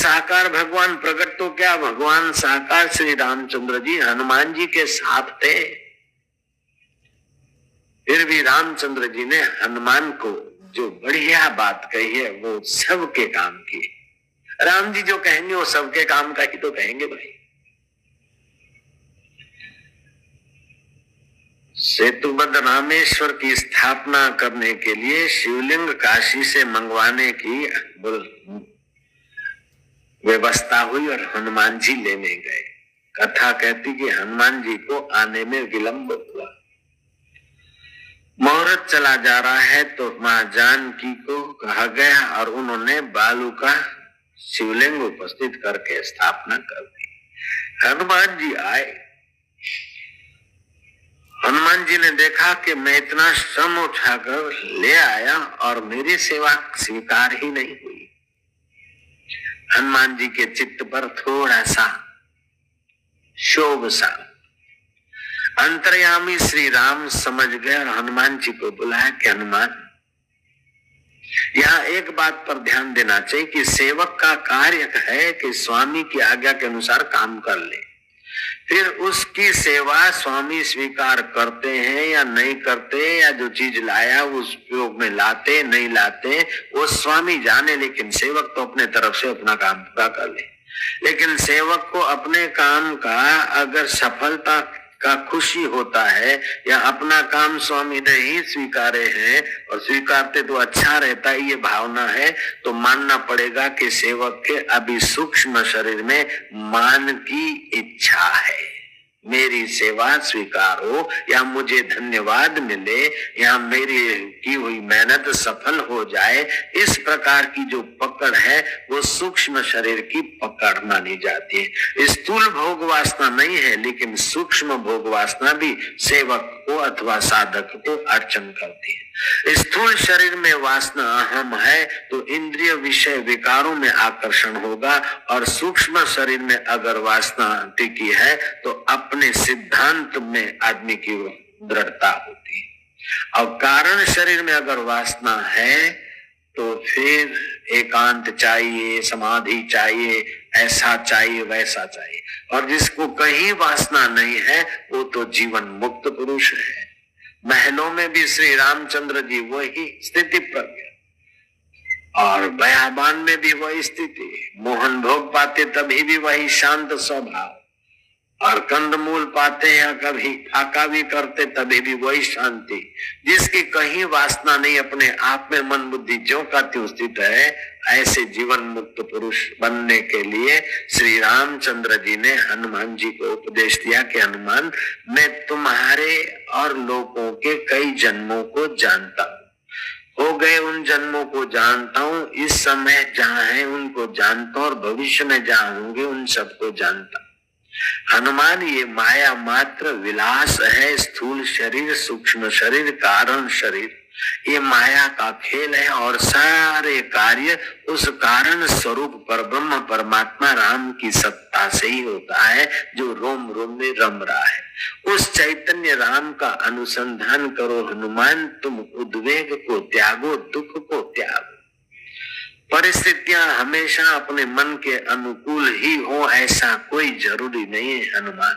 साकार भगवान प्रकट तो क्या, भगवान साकार श्री रामचंद्र जी हनुमान जी के साथ थे। फिर भी रामचंद्र जी ने हनुमान को जो बढ़िया बात कही है वो सबके काम की। राम जी जो कहेंगे वो सबके काम का ही तो कहेंगे भाई। सेतुबद्ध रामेश्वर की स्थापना करने के लिए शिवलिंग काशी से मंगवाने की व्यवस्था हुई और हनुमान जी लेने गए। कथा कहती कि हनुमान जी को आने में विलंब हुआ। मुहूर्त चला जा रहा है तो मां जानकी को कहा गया और उन्होंने बालू का शिवलिंग उपस्थित करके स्थापना कर दी। हनुमान जी आए। हनुमान जी ने देखा कि मैं इतना श्रम उठाकर ले आया और मेरी सेवा स्वीकार ही नहीं हुई। हनुमान जी के चित्त पर थोड़ा सा शोभ सा। अंतर्यामी श्री राम समझ गए और हनुमान जी को बुलाया कि हनुमान, यहाँ एक बात पर ध्यान देना चाहिए कि सेवक का कार्य है कि स्वामी की आज्ञा के अनुसार काम कर ले। फिर उसकी सेवा स्वामी स्वीकार करते हैं या नहीं करते, या जो चीज लाया उस उपयोग में लाते नहीं लाते वो स्वामी जाने, लेकिन सेवक तो अपने तरफ से अपना काम पूरा कर ले। लेकिन सेवक को अपने काम का अगर सफलता का खुशी होता है या अपना काम स्वामी नहीं स्वीकारे हैं और स्वीकारते तो अच्छा रहता है, ये भावना है, तो मानना पड़ेगा कि सेवक के अभी सूक्ष्म शरीर में मान की इच्छा है। मेरी सेवा स्वीकार हो या मुझे धन्यवाद मिले या मेरी की हुई मेहनत सफल हो जाए, इस प्रकार की जो पकड़ है वो सूक्ष्म शरीर की पकड़ मानी जाती है। स्थूल भोग वासना नहीं है, लेकिन सूक्ष्म भोग वासना भी सेवक को अथवा साधक को अड़चन करती है। स्थूल शरीर में वासना अहम है तो इंद्रिय विषय विकारों में आकर्षण होगा, और सूक्ष्म शरीर में अगर वासना टिकी है तो अपने सिद्धांत में आदमी की दृढ़ता होती है। और कारण शरीर में अगर वासना है तो फिर एकांत चाहिए, समाधि चाहिए, ऐसा चाहिए वैसा चाहिए। और जिसको कहीं वासना नहीं है वो तो जीवन मुक्त पुरुष है। महलों में भी श्री रामचंद्र जी वही स्थिति प्रज्ञ, और बयाबान में भी वही स्थिति। मोहन भोग पाते तभी भी वही शांत स्वभाव, और कंदमूल पाते हैं कभी खाका भी करते तभी भी वही शांति। जिसकी कहीं वासना नहीं, अपने आप में मन बुद्धि ज्यों का त्यों स्थित है, ऐसे जीवन मुक्त पुरुष बनने के लिए श्री रामचंद्र जी ने हनुमान जी को उपदेश दिया कि हनुमान, मैं तुम्हारे और लोगों के कई जन्मों को जानता हूं, हो गए उन जन्मों को जानता हूं, इस समय जहां है उनको जानता हूं, और भविष्य में जहां होंगे उन सबको जानता हूं। हनुमान, ये माया मात्र विलास है। स्थूल शरीर, सूक्ष्म शरीर, कारण शरीर, ये माया का खेल है, और सारे कार्य उस कारण स्वरूप परब्रह्म परमात्मा राम की सत्ता से ही होता है, जो रोम रोम में रम रहा है। उस चैतन्य राम का अनुसंधान करो हनुमान, तुम उद्वेग को त्यागो, दुख को त्यागो। परिस्थितियां हमेशा अपने मन के अनुकूल ही हो ऐसा कोई जरूरी नहीं है हनुमान।